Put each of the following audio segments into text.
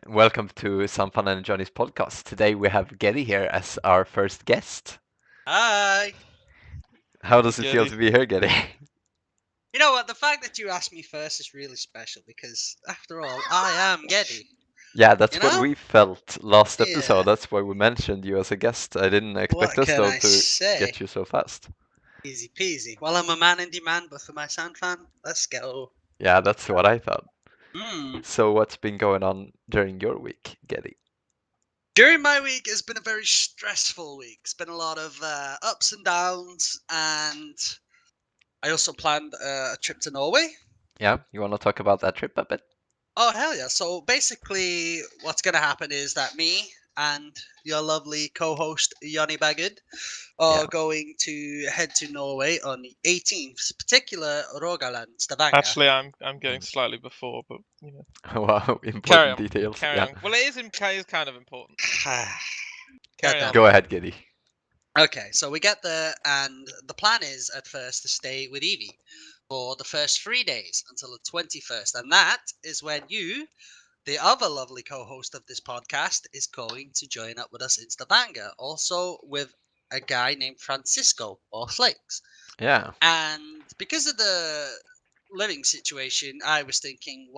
Welcome to Some Fun and Johnny's podcast. Today we have Geddy here as our first guest. Hi. How Hey, does it feel to Geddy. be here, Geddy? You know what? The fact that you asked me first is really special because, after all, I am Geddy. Yeah, that's You what know? we felt last episode. Yeah. That's why we mentioned you as a guest. I didn't expect What us can though I to say? get you so fast. Easy peasy. Well, I'm a man in demand, but for my sound fan, let's go. Yeah, that's what I thought. Hmm. So what's been going on during your week, Geddy? During my week, it's been a very stressful week. It's been a lot of ups and downs, and I also planned a trip to Norway. Yeah, you want to talk about that trip a bit? Oh hell yeah! So basically, what's gonna happen is that me and your lovely co-host Yanni Bagud Yeah. are going to head to Norway on the 18th, particular Rogaland, Stavanger. Actually, I'm going Mm. slightly before, but Wow, carry important on, details. carry Yeah. on. Well, it is kind of important. God Carry damn on. Go it. ahead, Geddy. Okay, so we get there, and the plan is at first to stay with Evie for the first 3 days until the 21st, and that is when you, the other lovely co-host of this podcast, is going to join up with us in Stavanger, also with a guy named Francisco or Flakes. Yeah. And because of the living situation, I was thinking,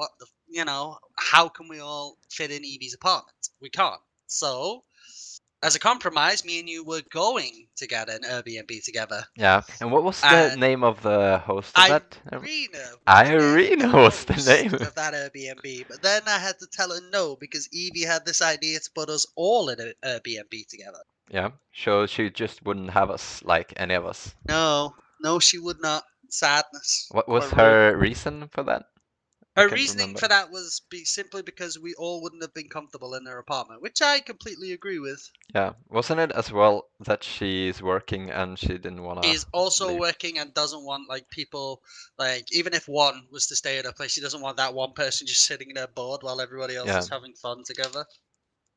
how can we all fit in Evie's apartment? We can't. So, as a compromise, me and you were going to get an Airbnb together. Yeah. And what was the And name of the host of that? Irina was the name of the Irina was the host name. of that Airbnb, but then I had to tell her no because Evie had this idea to put us all in an Airbnb together. Yeah, so she just wouldn't have us, like any of us. No, no, she would not. Sadness. What was But rip. her reason for that? I Her can't reasoning for remember. that was simply because we all wouldn't have been comfortable in her apartment, which I completely agree with. Yeah, wasn't it as well that she's working and she didn't wanna She's also leave? working and doesn't want like people like even if one was to stay at her place, she doesn't want that one person just sitting there bored while everybody else Yeah, is having fun together.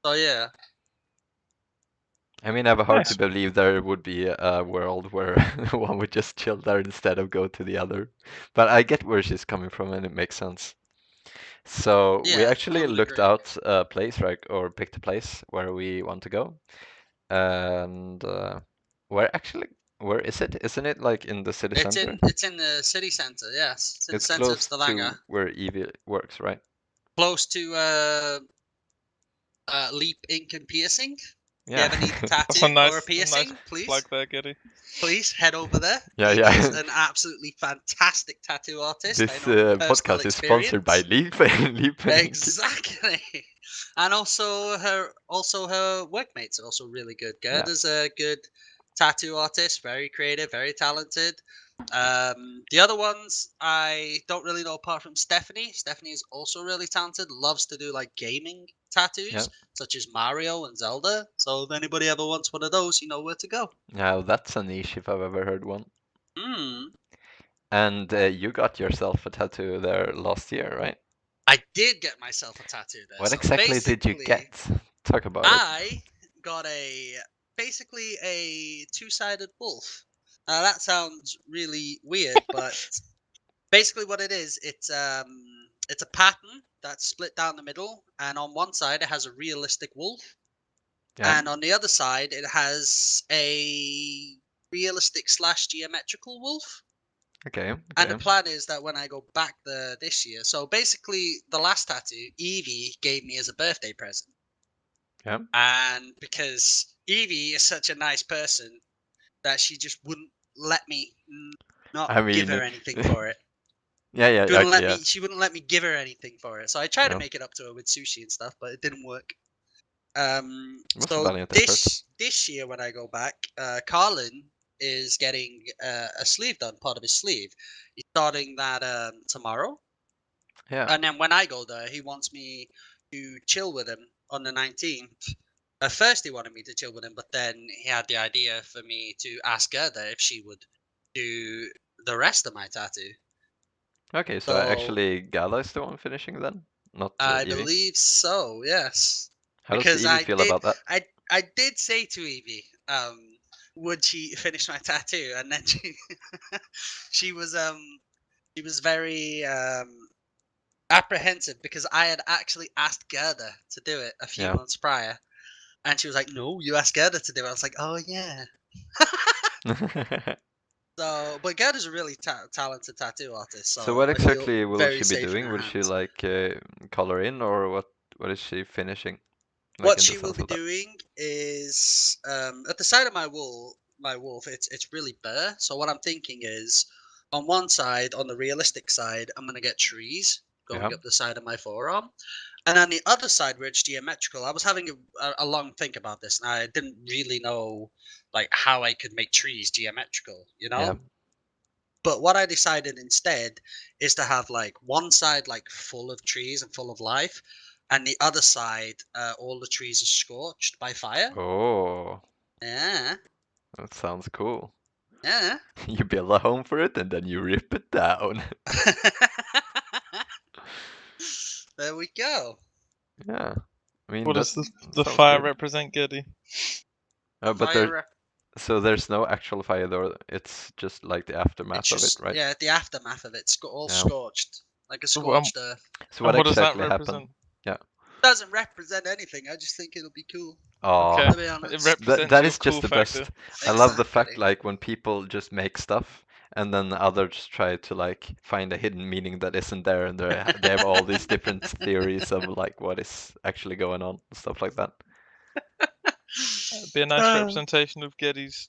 So yeah, I mean, I have a hard to Nice. believe there would be a world where one would just chill there instead of go to the other. But I get where she's coming from and it makes sense. So we yeah, I actually would looked agree. out a place, right, or picked a place where we want to go. And where actually, where is it? Isn't it like in the city center? It's in the city center. Yes, it's in the It's center of close Stavanger, to where Evie works, right? close to Leap Ink and Piercing. If you Yeah. ever need a That's a tattoo or a nice piercing, plug please, there, Geddy. please head over there. Yeah, Evie is yeah. an absolutely fantastic tattoo artist. I This know from personal podcast is sponsored by experience. Leap Leap Ink. Exactly. And also her workmates are also really good. Yeah. Gerda's a good tattoo artist, very creative, very talented. The other ones I don't really know apart from Stephanie. Stephanie is also really talented, loves to do like gaming Yeah. tattoos, such as Mario and Zelda. So if anybody ever wants one of those, you know where to go. Now that's a niche if I've ever heard one. Hmm. And you got yourself a tattoo there last year, right? I did get myself a tattoo there. What So exactly did you basically, get? Talk about it. I got basically a two-sided wolf. Now that sounds really weird, but basically what it is, it's a pattern that's split down the middle, and on one side it has a realistic wolf, Yeah. and on the other side it has a realistic slash geometrical wolf. Okay. And the Okay. plan is that when I go back there this year, so basically the last tattoo Evie gave me as a birthday present. Yeah. And because Evie is such a nice person that she just wouldn't let me not I give mean, her anything for it. yeah, yeah, She wouldn't okay, let yeah. me. She wouldn't let me give her anything for it. So I tried to No, make it up to her with sushi and stuff, but it didn't work. Um, it was a so valiant effort. this year when I go back, Carlin is getting a sleeve done, part of his sleeve. He's starting that tomorrow, Yeah. and then when I go there, he wants me to chill with him on the 19th. At first, he wanted me to chill with him, but then he had the idea for me to ask Gerda if she would do the rest of my tattoo. Okay, so So actually Gala is the one finishing then, not I Evie. believe so, yes. How does Because Evie feel about that? I did say to Evie, would she finish my tattoo? And then she she was very apprehensive because I had actually asked Gerda to do it a few Yeah. months prior, and she was like, "No, you asked Gerda to do it." I was like, "Oh yeah." So, but Gerda's a really talented tattoo artist, So so what I feel exactly will very she be safe in doing? her Will she hands. like color in, or what is she finishing? Like What in the she will sense be of that? doing is at the side of my wolf, it's really bare. So what I'm thinking is, on one side, on the realistic side, I'm gonna get trees Yeah. going up the side of my forearm, and on the other side where it's geometrical, I was having a long think about this, and I didn't really know like how I could make trees geometrical, Yeah. But what I decided instead is to have like one side like full of trees and full of life, and the other side, all the trees are scorched by fire. Oh, Yeah, that sounds cool. yeah. You build a home for it and then you rip it down. There we go. Yeah. I mean What that does the sounds fire good. represent, Geddy? But there, Fire. so there's no actual fire though. It's just like the It's aftermath of it, just right? yeah, the aftermath of it's all Yeah. scorched, like a So, um, scorched earth. So what and what does that exactly happened? represent? Yeah. Doesn't represent anything. I just think it'll be cool. Oh, Okay, To be it honest, represents that your is just cool the factor. best. I love the fact exactly. like when people just make stuff and then others try to like find a hidden meaning that isn't there, and they have all these different theories of like what is actually going on and stuff like that. It'd be a nice Uh, representation of Geddy's,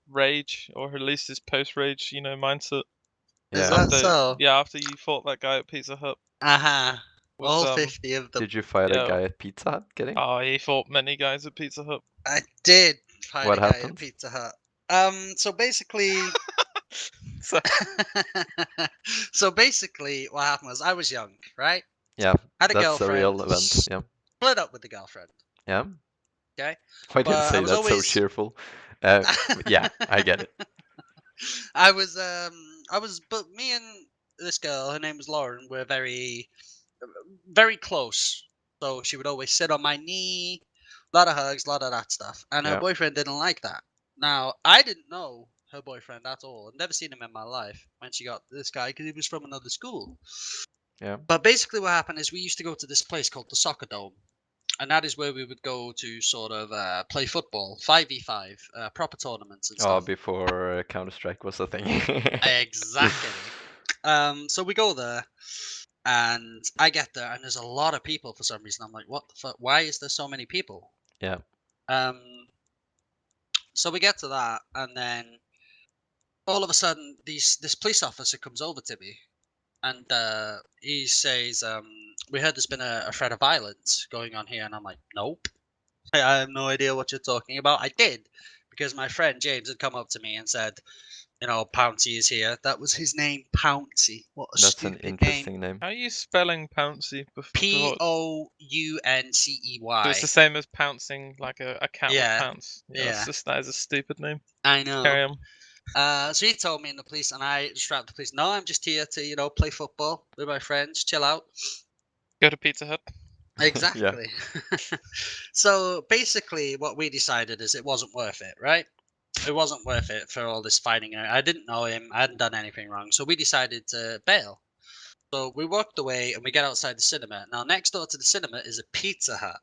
rage, or at least his post-rage, mindset. is Yeah. that After, so? yeah, after you fought that guy at Pizza Hut Uh-huh. with All 50 of them. Did you fight a yeah, guy at Pizza Hut, Getty? oh, he fought many guys at Pizza Hut. I did fight What a guy at happened? Pizza Hut. So basically, So, so basically, what happened was I was young, right? Yeah, Had a that's a girlfriend, real event. Yeah. split up with the girlfriend. Yeah. Okay, Why do you but I say was that so always, cheerful? Yeah, I get it. but me and this girl, her name was Lauren, were very close. So she would always sit on my knee, a lot of hugs, a lot of that stuff. And her Yeah. boyfriend didn't like that. Now, I didn't know her boyfriend at all. I'd never seen him in my life when she got this guy because he was from another school. Yeah. But basically, what happened is we used to go to this place called the Soccer Dome. And that is where we would go to sort of play football, 5v5, proper tournaments and Oh, stuff. before Counter-Strike was a thing. Exactly. So we go there, and I get there, and there's a lot of people for some reason. I'm like, what the fuck? Why is there so many people? Yeah. Um, so we get to that, and then all of a sudden, this police officer comes over to me, and he says, "We heard there's been a threat of violence going on here," and I'm like, "Nope, I have no idea what you're talking about." I did because my friend James had come up to me and said, Pouncy is here. That was his name, Pouncy. What a That's an stupid name. interesting name. how are you spelling Pouncy P before? O U N C E So it's Y. the same as pouncing, like a cat would Yeah, pounce. Yeah, yeah, that is a stupid name. I know. Carry on. So he told me in the police, and I strapped the police. No, I'm just here to, play football with my friends, chill out. Go to Pizza Hut. Yeah. Exactly. So basically, what we decided is it wasn't worth it, right? It wasn't worth it for all this fighting. I didn't know him. I hadn't done anything wrong. So we decided to bail. So we walked away and we get outside the cinema. Now, next door to the cinema is a Pizza Hut.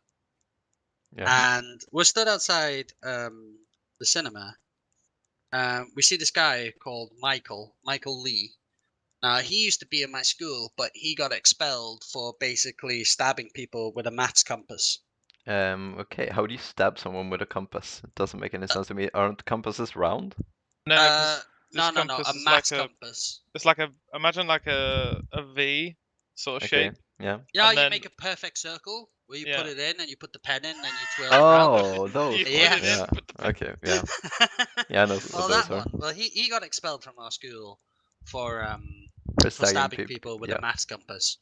Yeah. And we're stood outside the cinema. We see this guy called Michael Lee. Now, he used to be in my school, but he got expelled for basically stabbing people with a maths compass. Okay, how do you stab someone with a compass? It doesn't make any sense to me. Aren't compasses round? No, Uh, because this no, compass a is like maths compass. it's like imagine like a V sort of Okay, shape, yeah. Yeah, and you then make a perfect circle where you put yeah, it in and you put the pen in and you twirl it around. Oh, you those put ones, it in, yeah. Yes. put the pen. Okay, yeah. Yeah, I know what Well, those that are. one. Well, he got expelled from our school for For stabbing stabbing people. people with a Yeah, maths compass.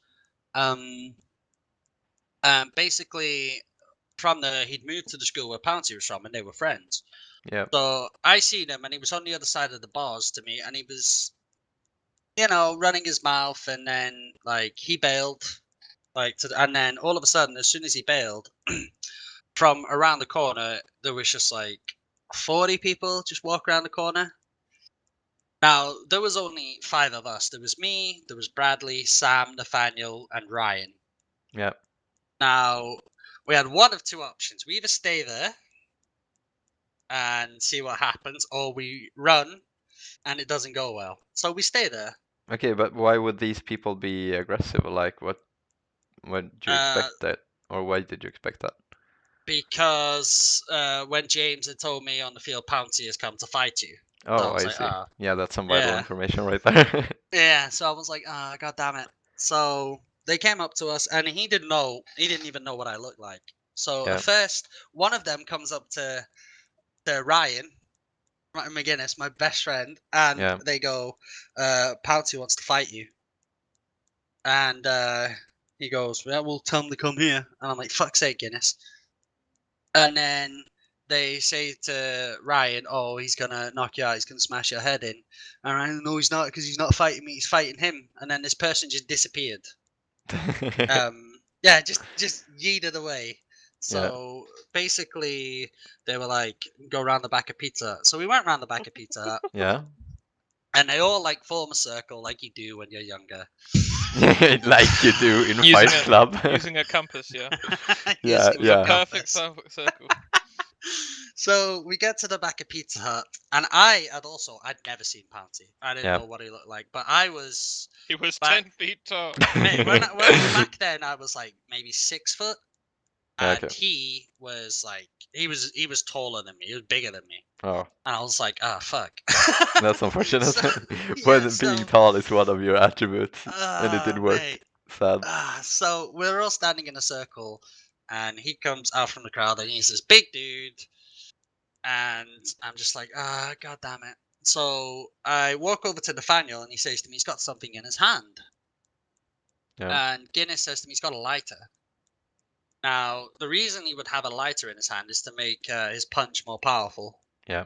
Um, Basically, from there, he'd moved to the school where Pouncy was from, and they were friends. yeah. So I seen him, and he was on the other side of the bars to me, and he was, running his mouth, and then like he bailed, and then all of a sudden, as soon as he bailed, from around the corner, there was just like 40 people just walk around the corner. Now, there was only 5 of us. There was me, there was Bradley, Sam, Nathaniel, and Ryan. Yeah. Now, we had one of 2 options. We either stay there and see what happens, or we run and it doesn't go well. So we stay there. Okay, but why would these people be aggressive? Like, what did you Uh, expect that, or why did you expect that? because when James had told me on the field, Pouncy has come to fight you. So I Oh, was I like, see. ah, Yeah, that's some vital yeah. information right there. Yeah, so I was like, ah, god damn it. So they came up to us and he didn't even know what I looked like. So Yeah. at first, one of them comes up to Ryan McGinnis, my best friend, and Yeah. they go, Pouty wants to fight you. And he goes, yeah, we'll tell him to come here. And I'm like, fuck's sake, Guinness. And then they say to Ryan, oh, he's going to knock you out. He's going to smash your head in. And Ryan, no, he's not, because he's not fighting me. He's fighting him. And then this person just disappeared. Yeah, just yeeted away. Yeah. So basically, they were like, go around the back of Pizza Hut. So we went around the back of Pizza Hut. Yeah. And they all like form a circle like you do when you're younger. Like you do in Using Fight a- Club. Using a compass, yeah. Yeah, Using It was a yeah. perfect compass. circle. So we get to the back of Pizza Hut, and I'd never seen Pounty. I didn't Yeah. know what he looked like, but I was He was Back- 10 feet tall. when back then I was like maybe 6 foot, and Okay. he was like he was taller than me. He was bigger than me, Oh, and I was like, ah, fuck. that's unfortunate. So, When yeah, being so, tall is one of your attributes, and it didn't work. mate. Sad. So we're all standing in a circle, and he comes out from the crowd, and he's this big dude, and I'm just like, god damn it. So I walk over to Nathaniel, and he says to me, he's got something in his hand, Yeah. and Guinness says to me, he's got a lighter. Now, the reason he would have a lighter in his hand is to make his punch more powerful. Yeah.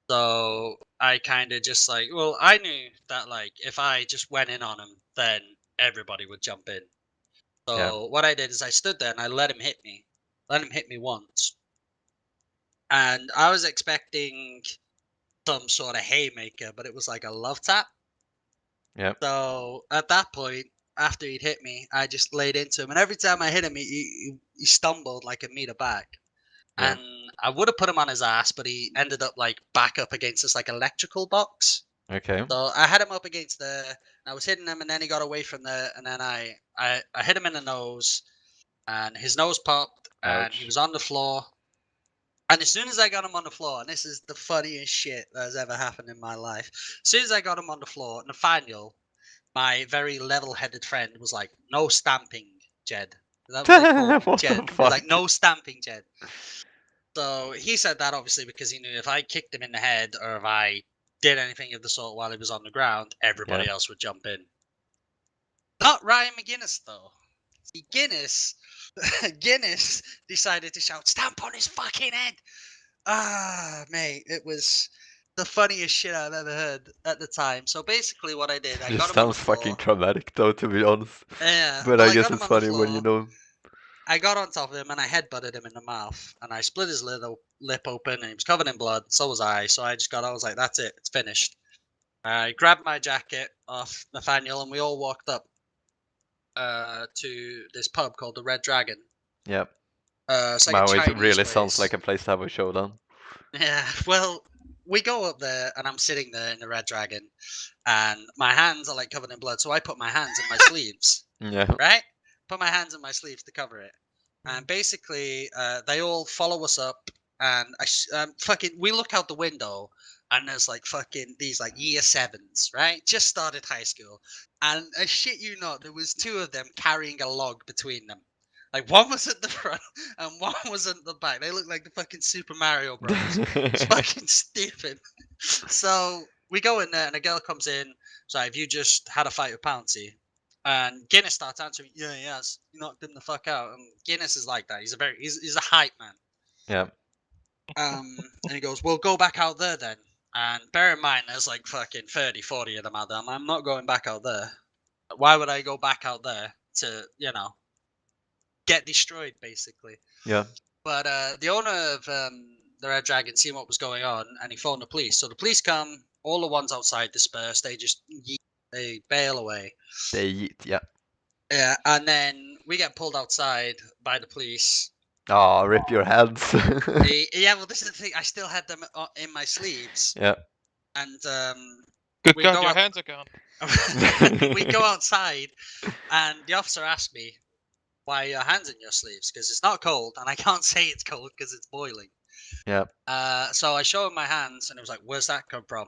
So I kind of just like, well, I knew that like if I just went in on him, then everybody would jump in. So Yeah. what I did is I stood there and I let him hit me. Let him hit me once. And I was expecting some sort of haymaker, but it was like a love tap. Yeah. So at that point, after he'd hit me, I just laid into him. And every time I hit him, he stumbled like a meter back. Yeah. And I would have put him on his ass, but he ended up like back up against this like electrical box. Okay. So I had him up against there. I was hitting him, and then he got away from there, and then I hit him in the nose, and his nose popped, and he Ouch. was on the floor. And as soon as I got him on the floor, and this is the funniest shit that has ever happened in my life, as soon as I got him on the floor, Nathaniel, my very level-headed friend, was like, "No stamping, Jed." Is that what they call it? What the Jed. He was fuck? like, "No stamping, Jed." So he said that obviously because he knew if I kicked him in the head or if I did anything of the sort while he was on the ground, everybody Yeah. else would jump in. Not Ryan McGinnis though. See, Guinness decided to shout, "Stamp on his fucking head!" Ah, mate, it was the funniest shit I've ever heard at the time. So basically, what I did, I This got him on the sounds fucking floor. traumatic though, to be honest. Yeah, But well, I I guess got him it's on the funny when you floor. know. I got on top of him and I headbutted him in the mouth, and I split his lip open, and he was covered in blood. So was I. So I was like, "That's it, it's finished." I grabbed my jacket off Nathaniel, and we all walked up to this pub called the Red Dragon. Yeah. It's like a Wow, it Chinese really place. sounds like a place to have a showdown. Yeah, well, we go up there, and I'm sitting there in the Red Dragon, and my hands are like covered in blood. So I put my hands in my sleeves, Yeah. right? Put my hands in my sleeves to cover it. And basically, they all follow us up, and we look out the window, and there's like fucking these like year 7s, right? Just started high school, and I shit you not, there was 2 of them carrying a log between them. Like one was at the front and one was at the back. They look like the fucking Super Mario Bros. It's fucking stupid. So we go in there, and a girl comes in. So have you just had a fight with Pouncy? And Guinness starts answering, "Yeah, he has. You knocked him the fuck out." And Guinness is like that. He's a hype man. Yeah. And he goes, "Well, go back out there then." And bear in mind, there's like fucking 30, 40 of them out there. I'm not going back out there. Why would I go back out there to, get destroyed, basically? Yeah. But the owner of the Red Dragon seen what was going on, and he phoned the police. So the police come, all the ones outside disperse. They just they bail away. They yeet, yeah. Yeah, and then we get pulled outside by the police. Oh, rip your hands. Yeah, well, this is the thing. I still had them in my sleeves, Yeah. and Good we God, go your out. hands are gone. We go outside, and the officer asked me, "Why are your hands in your sleeves?" Because it's not cold, and I can't say it's cold because it's boiling. Yeah. So I show him my hands, and it was like, "Where's that come from?"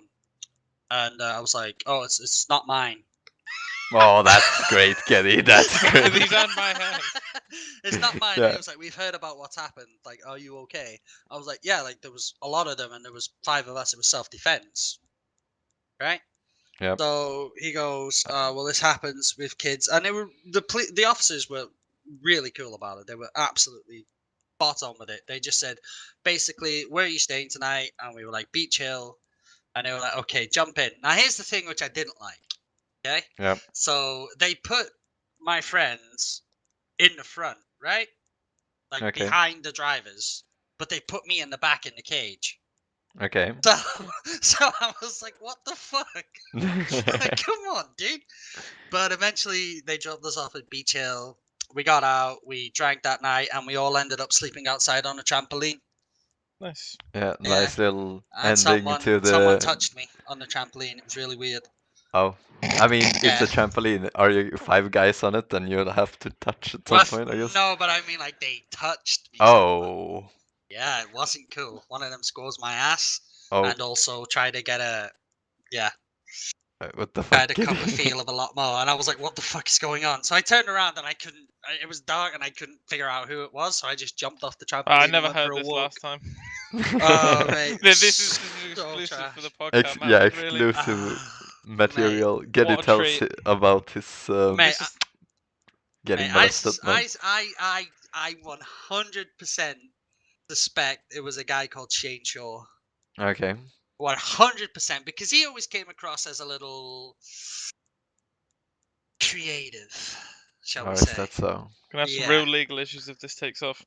And I was like, "Oh, it's not mine." Oh, that's great, Geddy. That's great. These aren't my hands. It's not mine. And Yeah. he was like, "We've heard about what's happened. Like, are you okay?" I was like, "Yeah." Like, there was a lot of them, and there was 5 of us. It was self-defense, right? Yep. So he goes, "Well, this happens with kids," and they were the officers were really cool about it. They were absolutely spot on with it. They just said, basically, "Where are you staying tonight?" And we were like, "Beach Hill," and they were like, "Okay, jump in." Now, here's the thing which I didn't like. Okay, Yep. so they put my friends in the front, right? Like Okay. behind the drivers, but they put me in the back in the cage. Okay. So, so I was like, "What the fuck?" Like, come on, dude. But eventually, they dropped us off at Beach Hill. We got out, we drank that night, and we all ended up sleeping outside on a trampoline. Nice. Yeah, Yeah, nice little and ending to someone the. touched me on the trampoline. It was really weird. Oh, I mean, it's Yeah. a trampoline. Are you 5 guys on it? Then you'll have to touch at some Well, point, I guess. no, but I mean, like, they touched me. somewhat. Oh. Yeah, it wasn't cool. One of them scores my ass, Oh. and also try to get a What the try fuck? to cup a feel of a lot more. And I was like, "What the fuck is going on?" So I turned around and I couldn't. It was dark and I couldn't figure out who it was. So I just jumped off the trampoline. I and never went for heard a this walk. last time. Oh, mate. This is so exclusive for the trash. podcast. Man, Yeah, really. exclusive Ah, material. Geddy What a tells treat. about his Mate, This is getting mate, molested, man. I 100% suspect it was a guy called Shane Shaw. Okay. 100%, because he always came across as a little creative, shall Or we is say? that so? gonna have some Yeah. real legal issues if this takes off.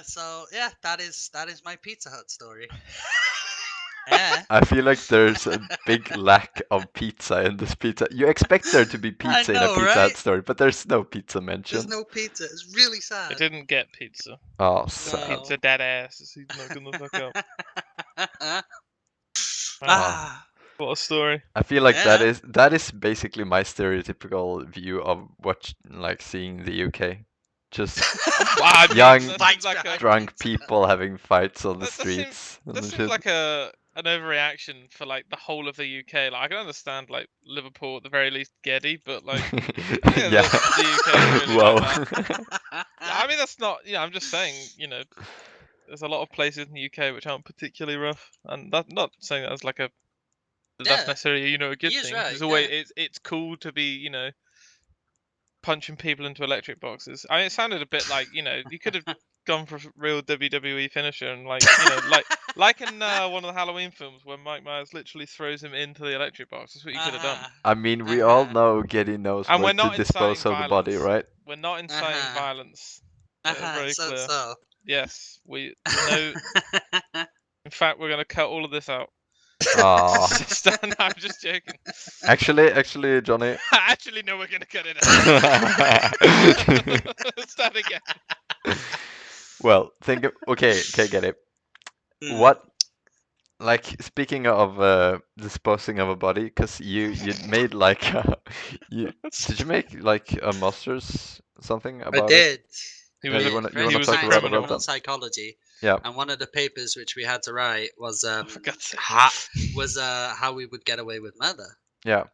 So yeah, that is my Pizza Hut story. Yeah. I feel like there's a big lack of pizza in this pizza. You expect there to be I pizza in a know, Pizza right? Hut story, but there's no pizza There's mentioned. no pizza. It's really I sad. didn't get pizza. Oh, sad. No. Pizza dead ass. He's not gonna fuck up. Ah, What a story. I feel like Yeah. that is basically my stereotypical view of what like seeing the UK. Just Well, I mean, Young, that Fights seems like a behind drunk pizza. people having fights on the that streets that and seems shit. like an overreaction for like the whole of the UK. Like I can understand like Liverpool at the very least, Geddy, but like Yeah. the UK is really Whoa. like that. I mean that's not. I'm just saying. There's a lot of places in the UK which aren't particularly rough, and that's not saying that as like that's Yeah, necessarily a good he is thing. right, There's always yeah. it's cool to be punching people into electric boxes. I mean, it sounded a bit like you could have gone for a real WWE finisher and like in one of the Halloween films where Mike Myers literally throws him into the electric box. That's what you could have done. I mean, we all Uh-huh. know Geddy knows And where we're to not inciting dispose of the body, violence. right? We're not inciting Uh-huh. violence. Very So clear. so. Yes, no. In fact, we're gonna cut all of this out. Aw. I'm just joking. Actually, Johnny. Actually, no, we're gonna cut it out. Start again. Well, think of okay, get it. Hmm. What, like, speaking of disposing of a body, because you made like did you make like a master's something I about it? did. He Yeah, was you a- wanna Forensic he was talk a science about and criminal. criminal psychology. Yeah. And one of the papers which we had to write was For God's sake. how we would get away with murder. Yeah.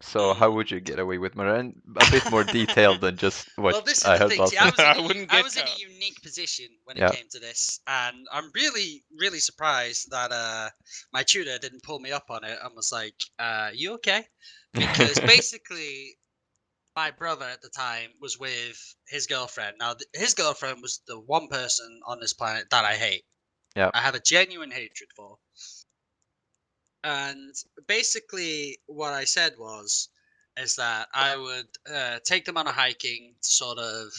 So how Mm. would you get away with murder? And a bit more detailed than just what Well, this is I the heard thing. last See, time. I wouldn't I get was in a cut. unique position when Yeah. it came to this, and I'm really, really surprised that my tutor didn't pull me up on it and was like, "You okay?" Because basically, my brother at the time was with his girlfriend. Now, his girlfriend was the one person on this planet that I hate. Yeah. I have a genuine hatred for. And basically, what I said is that I would take them on a hiking to sort of,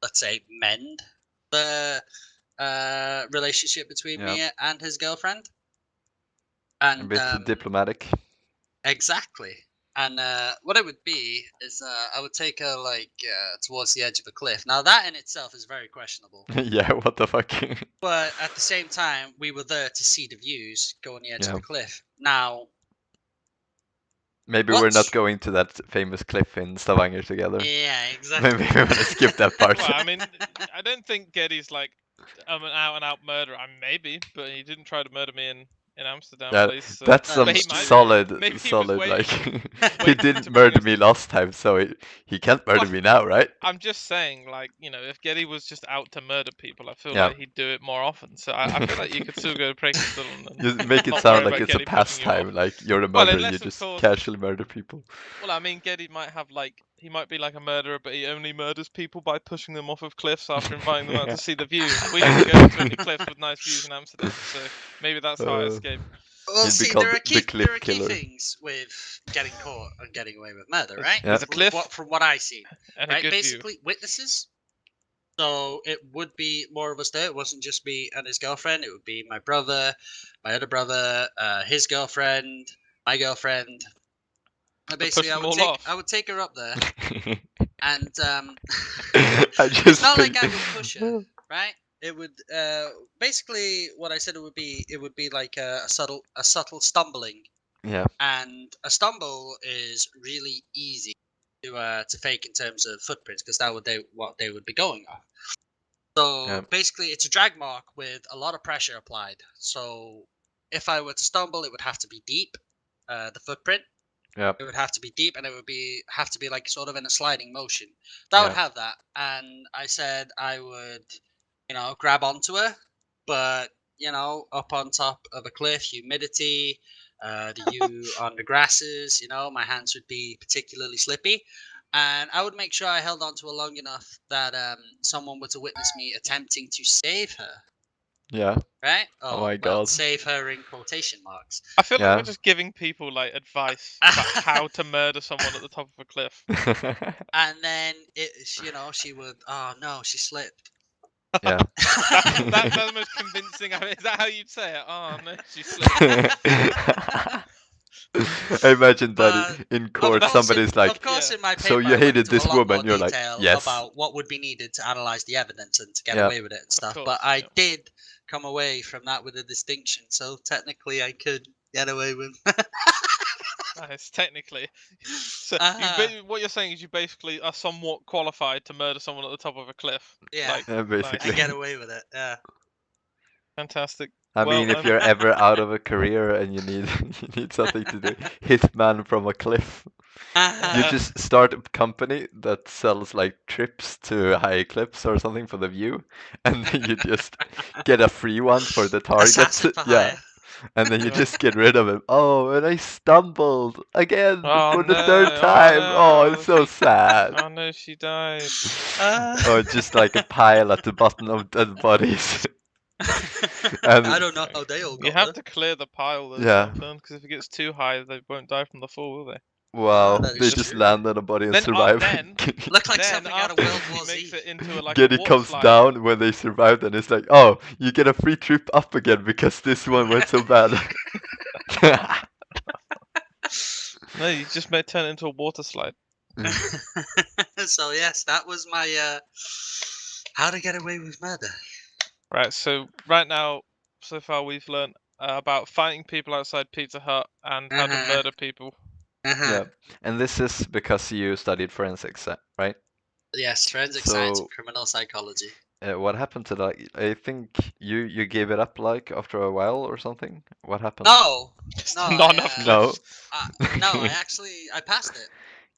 let's say, mend the relationship between Yeah. me and his girlfriend. A And bit diplomatic. exactly. And what it would be is I would take her like towards the edge of a cliff. Now that in itself is very questionable. Yeah, what the fuck? But at the same time, we were there to see the views go on the edge of Yeah. the cliff. Now, Maybe we're not what's going to that famous cliff in Stavanger together. yeah, exactly. Maybe we want to skip that part. Well, I mean, I don't think Geddy's like an out-and-out murderer. I mean, maybe, but he didn't try to murder me in Amsterdam, Yeah, at least. So. that's No, some But he it's might. true. solid, Maybe he was solid. waiting- Like he waiting didn't to bring murder us me to- last time, so he can't murder Well, me now, right? I'm just saying, like, you know, if Geddy was just out to murder people, I feel Yeah. like he'd do it more often. So I feel like you could still go to Prekestad and You make it not sound worry like about it's a Geddy pushing you off. pastime, like you're a Well, murderer, you unless, of just course- casually murder people. Well, I mean, Geddy might have like he might be like a murderer, but he only murders people by pushing them off of cliffs after inviting them out Yeah. to see the view. We don't go to any cliffs with nice views in Amsterdam, so maybe that's how I escape. Well, You'd be see, called there are the key cliff there are key killer. things with getting caught and getting away with murder, right? Yeah. There's a cliff From what I see, and a right? good view. Basically, witnesses. So it would be more of us there. It wasn't just me and his girlfriend. It would be my brother, my other brother, his girlfriend, my girlfriend. And push basically, them all off. I would take her up there, and I it's just not like I think- would push her, right? It would basically what I said it would be like a subtle stumbling, Yeah, and a stumble is really easy to fake in terms of footprints because that would what they would be going off. So Yeah. basically, it's a drag mark with a lot of pressure applied. So if I were to stumble, it would have to be deep. The footprint. yeah, It would have to be deep, and it would have to be like sort of in a sliding motion. That would Yeah. have that, and I said I would, grab onto her, but up on top of a cliff, humidity, the view on the grasses, my hands would be particularly slippy, and I would make sure I held onto her long enough that someone were to witness me attempting to save her. yeah. Right? Oh my well, God. save her in quotation marks. I feel like Yeah. we're just giving people like advice about how to murder someone at the top of a cliff. And then she would. Oh no, she slipped. Yeah. That's the most convincing. Is that how you'd say it? Oh no, she slipped. I imagine that But in court, course, somebody's like, of course, Yeah. in my paper, "So you I went hated into this a lot woman?" more You're like, detail "Yes." about what would be needed to analyze the evidence and to get Yeah. away with it and stuff. course, But I yeah. did come away from that with a distinction, so technically, I could get away with. Nice, technically. So what you're saying is you basically are somewhat qualified to murder someone at the top of a cliff. Yeah. Like, Yeah, nice. basically. I get away with it. Yeah. Fantastic. I Well mean, if done. you're ever out of a career and you need you need something to do, hitman from a cliff. You just start a company that sells like trips to high cliffs or something for the view, and then you just get a free one for the target. Assassin for Yeah, hire. and then you just get rid of him. Oh, and I stumbled again Oh, for the no, third oh, time. Oh, no. it's so sad. Oh no, she died. Or just like a pile at the bottom of dead bodies. And- I don't know how they all got You have there. to clear the pile though, Yeah. because if it gets too high, they won't die from the fall, will they? Wow, that they is just true. land on a body and Then, survive. Looked like then something out of after World War he makes Z. it into like Geddy a water comes slide. down when they survived, and it's like, oh, you get a free trip up again because this one went so bad. No, you just turn it into a water slide. So yes, that was my how to get away with murder. Right. So right now, so far we've learned about fighting people outside Pizza Hut and how to Uh-huh. murder people. Yeah, and this is because you studied forensics, right? Yes, forensic science So- and criminal psychology. What happened to that? I think you gave it up like after a while or something. What happened? No, Just no, not I, enough No. clips. no, I passed it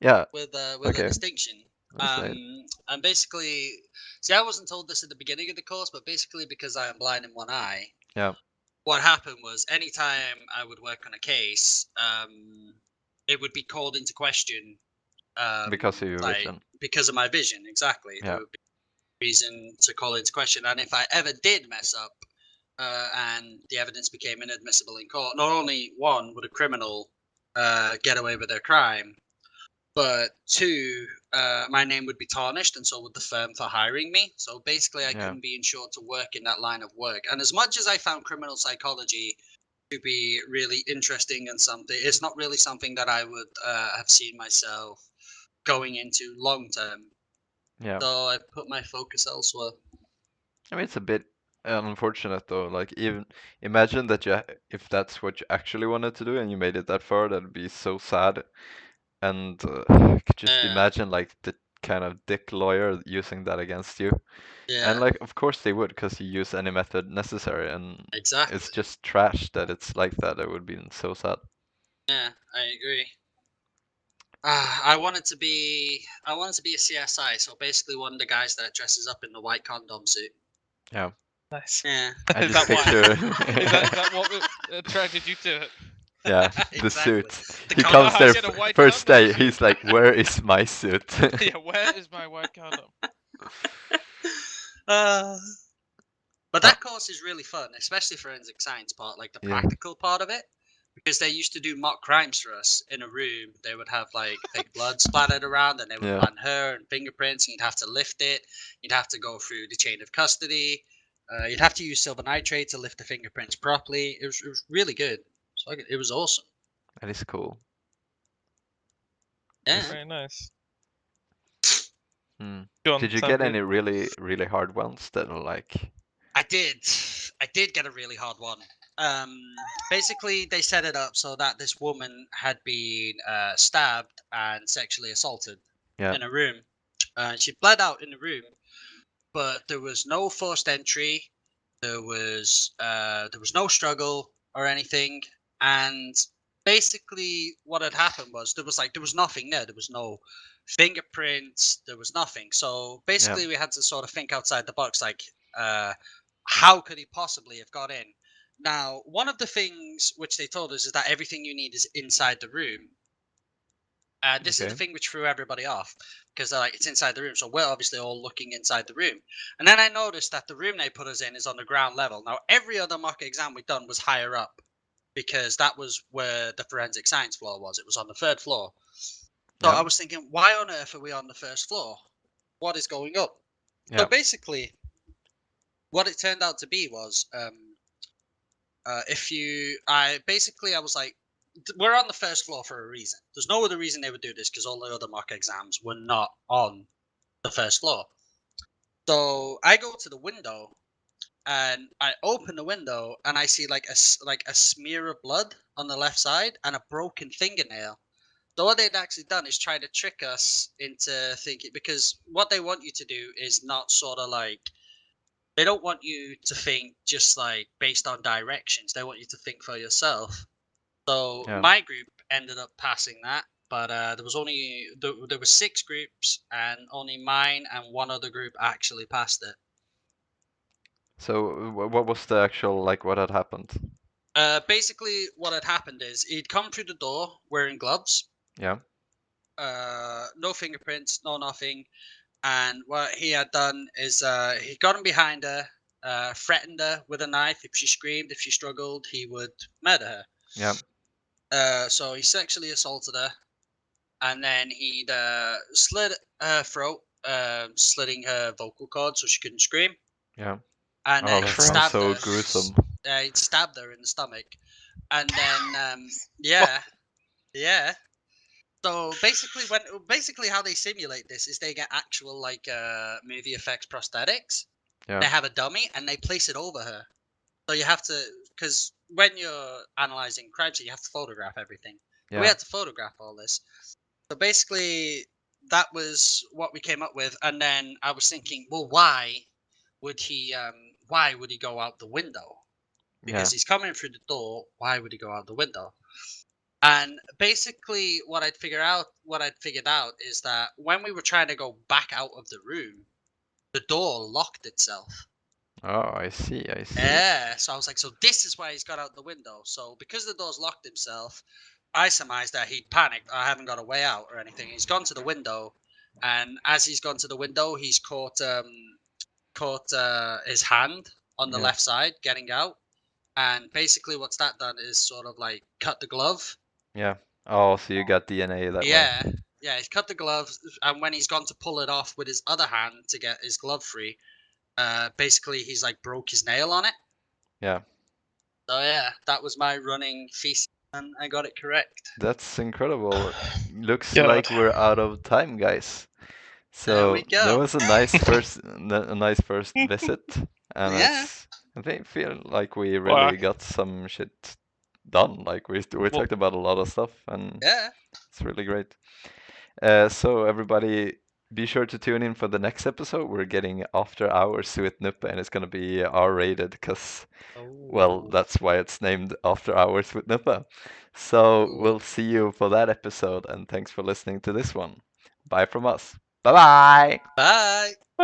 Yeah, with Okay. a distinction. that's right. And basically, see, I wasn't told this at the beginning of the course, but basically because I am blind in one eye. Yeah. What happened was, anytime I would work on a case, it would be called into question. Because of your like, vision. Because of my vision, exactly. Yeah. There would be reason to call into question, and if I ever did mess up, and the evidence became inadmissible in court, not only would a criminal get away with their crime, But 2, my name would be tarnished, and so would the firm for hiring me. So basically, I Yeah. couldn't be insured to work in that line of work. And as much as I found criminal psychology to be really interesting and something, it's not really something that I would have seen myself going into long term. Yeah. So I put my focus elsewhere. I mean, it's a bit unfortunate though. Like, even imagine that if that's what you actually wanted to do and you made it that far, that'd be so sad. And could just Yeah, imagine like the kind of dick lawyer using that against you. And yeah, like, of course they would, because you use any method necessary, and exactly. it's just trash that it's like that. It would be so sad. Yeah, I agree. I wanted to be a CSI, so basically one of the guys that dresses up in the white condom suit. Yeah. Nice. Yeah. I Is just that why? picture. Is that what attracted you to it? Yeah, the Exactly. suit. The He condom comes I there get a white first condom day. suit. He's like, "Where is my suit?" Yeah, where is my white condom? But that course is really fun, especially forensic science part, like the Yeah. practical part of it. Because they used to do mock crimes for us in a room. They would have like fake blood splattered around, and they would Yeah. plant hair and fingerprints. And you'd have to lift it. You'd have to go through the chain of custody. You'd have to use silver nitrate to lift the fingerprints properly. It was really good. So it was awesome. That is cool. Yeah. Just- Very nice. Hmm. Go on, Did you sound get good. any really hard ones that are like? I did. I did get a really hard one. Basically, they set it up so that this woman had been stabbed and sexually assaulted Yeah. in a room. She bled out in the room, but there was no forced entry. There was no struggle or anything. And basically, what had happened was there was nothing there. There was no fingerprints. There was nothing. So basically, we had to sort of think outside the box, like, how could he possibly have got in? Now, one of the things which they told us is that everything you need is inside the room. And this is the Okay. thing which threw everybody off because they're like, it's inside the room. So we're obviously all looking inside the room. And then I noticed that the room they put us in is on the ground level. Now, every other mock exam we've done was higher up because that was where the forensic science floor was. It was on the 3rd floor. So Yeah. I was thinking, why on earth are we on the 1st floor? What is going up? Yeah. So basically, what it turned out to be was I was like, we're on the 1st floor for a reason. There's no other reason they would do this because all the other mock exams were not on the 1st floor. So I go to the window and I open the window and I see like a smear of blood on the left side and a broken fingernail. So what they'd actually done is try to trick us into thinking, because what they want you to do is not sort of like, they don't want you to think just like based on directions. They want you to think for yourself. So Yeah. my group ended up passing that, but there were 6 groups, and only mine and one other group actually passed it. So what was the actual, like, what had happened? Basically, what had happened is he'd come through the door wearing gloves, Yeah. no fingerprints, no nothing, and what he had done is he got him behind her, threatened her with a knife. If she screamed, if she struggled, he would murder her. Yeah. So he sexually assaulted her, and then he'd slit her throat, slitting her vocal cords so she couldn't scream. Yeah. And Oh, then that he'd sounds stabbed so her. gruesome. He'd stabbed her in the stomach, and then yeah. So basically how they simulate this is they get actual like movie effects prosthetics. Yeah. They have a dummy and they place it over her. So you have to, because when you're analyzing crime scene, you have to photograph everything. We Yeah. had to photograph all this. So basically, that was what we came up with. And then I was thinking, well, why would he go out the window? Because he's coming through the door. Why would he go out the window? And basically, what I'd figured out is that when we were trying to go back out of the room, the door locked itself. Oh, I see. Yeah, so I was like, so this is why he's got out the window. So because the door's locked himself, I surmised that he'd panicked. I haven't got a way out or anything. He's gone to the window, and as he's gone to the window, he's caught his hand on the Yeah. left side getting out. And basically, what's that done is sort of like cut the glove. Yeah. Oh, so you got DNA that Yeah, way. Yeah, he's cut the gloves, and when he's gone to pull it off with his other hand to get his glove free, basically he's like broke his nail on it. Yeah. So yeah, that was my running thesis, and I got it correct. That's incredible. Looks God. like we're out of time, guys. There we So go. that was a nice first visit, and Yeah. I think feel like we Well, really got some shit done. Like we Well- talked about a lot of stuff, and Yeah. it's really great. So everybody, be sure to tune in for the next episode. We're getting After Hours with Nuppe, and it's gonna be R-rated because, well, Oh. that's why it's named After Hours with Nuppe. So Ooh. we'll see you for that episode, and thanks for listening to this one. Bye from us. Bye bye. Bye.